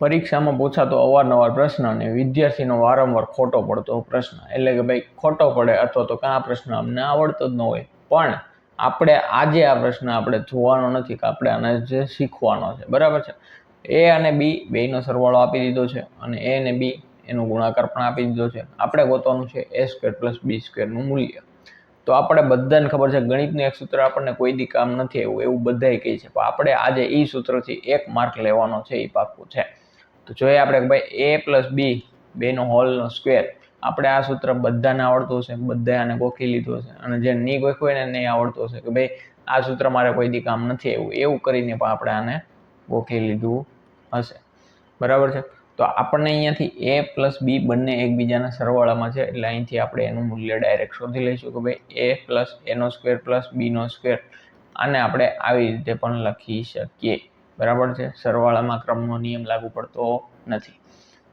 પરીક્ષામાં પૂછાતો અવારનવાર પ્રશ્ન અને વિદ્યાર્થીનો વારંવાર ખોટો પડતો પ્રશ્ન, એટલે કે ભાઈ ખોટો પડે અથવા તો આ પ્રશ્ન અમને આવડતો જ ન હોય, પણ આપણે આજે આ પ્રશ્ન આપણે જોવાનો નથી કે આપણે આને જે શીખવાનો છે, બરાબર છે. એ અને બી બેયનો સરવાળો આપી દીધો છે અને એ અને બી એનો ગુણાકાર પણ આપી દીધો છે. આપણે ગોતવાનું છે a² + b² નું મૂલ્ય. તો આપણે બધાને ખબર છે ગણિતનું એક સૂત્ર આપણને કોઈ દી કામ નથી આવ્યું એવું બધાય કહે છે, પણ આપણે આજે એ સૂત્રથી 1 માર્ક લેવાનો છે એ પાક્કું છે. તો જોઈએ આપણે કે ભાઈ a + b બેનો હોલનો સ્ક્વેર, આપણે આ સૂત્ર બધાને આવડતું હશે, બધાએ આને ગોખી લીધું હશે, અને જે નહીં ગોખ્યું હોય ને એને આવડતું હશે કે ભાઈ આ સૂત્ર મારે કોઈ દી કામ નથી આવ્યું, એવું કરીને પણ આપણે આને ગોખી લીધું હશે, બરાબર છે. તો આપણને અહીંયાથી a + b બંને એકબીજાના સરવાળામાં છે, એટલે અહીંથી આપણે એનું મૂલ્ય ડાયરેક્ટ શોધી લઈશું કે ભાઈ a + a² + b². આને આપણે આવી રીતે પણ લખી શકીએ, બરાબર છે. સરવાળામાં ક્રમનો નિયમ લાગુ પડતો નથી.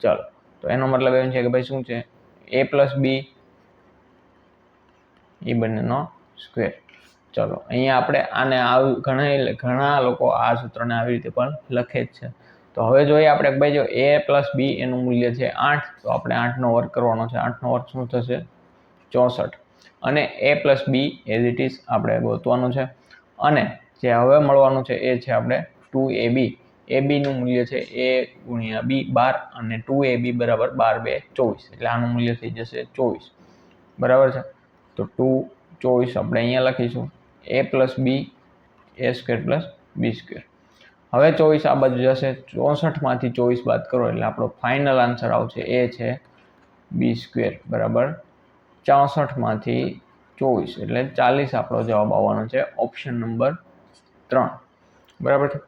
ચાલો, તો એનો મતલબ એમ છે કે ભાઈ શું છે, a + b એ બંનેનો સ્ક્વેર. ચલો, અહીંયા આપણે આને ઘણા લોકો આ સૂત્રને આવી રીતે પણ લખે જ છે. તો હવે જોઈએ આપણે ભાઈ જો a + b એનું મૂલ્ય છે 8, તો આપણે 8નો વર્ગ કરવાનો છે. 8નો વર્ગ શું થશે? 64. અને a + b as it is આપણે ગોતવાનું છે. અને જે હવે મળવાનું છે એ છે આપણે 2ab. abનું મૂલ્ય છે a × b 12 અને 2ab = 12 × 2 = 24, એટલે આનું મૂલ્ય થઈ જશે 24, બરાબર છે. તો 24 આપણે અહીંયા લખીશું. a + b a² + b². હવે 24 આ બાજુ જશે, 64માંથી 24 બાદ કરો એટલે આપણો ફાઇનલ આન્સર આવશે એ છે b², બરાબર. 64માંથી 24 એટલે 40 આપણો જવાબ આવવાનો છે, ઓપ્શન નંબર 3, બરાબર છે.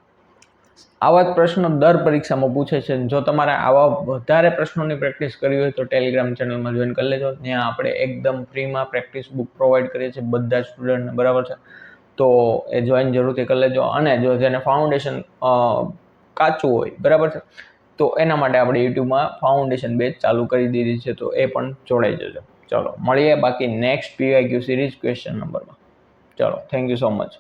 આવા જ પ્રશ્નો દર પરીક્ષામાં પૂછે છે. જો તમારે આવા વધારે પ્રશ્નોની પ્રેક્ટિસ કરવી હોય તો ટેલિગ્રામ ચેનલમાં જોઈન કરી લેજો. ત્યાં આપણે એકદમ ફ્રીમાં પ્રેક્ટિસ બુક પ્રોવાઈડ કરીએ છીએ બધા સ્ટુડન્ટને, બરાબર છે. તો એ જોઈન જરૂરથી કરી લેજો. અને જો જેને ફાઉન્ડેશન કાચું હોય, બરાબર છે, તો એના માટે આપણે યુટ્યુબમાં ફાઉન્ડેશન બેચ ચાલુ કરી દીધી છે, તો એ પણ જોડાઈ જજો. ચલો મળીએ બાકી નેક્સ્ટ PYQ સિરીઝ ક્વેશ્ચન નંબરમાં. ચલો, થેન્ક યુ સો મચ.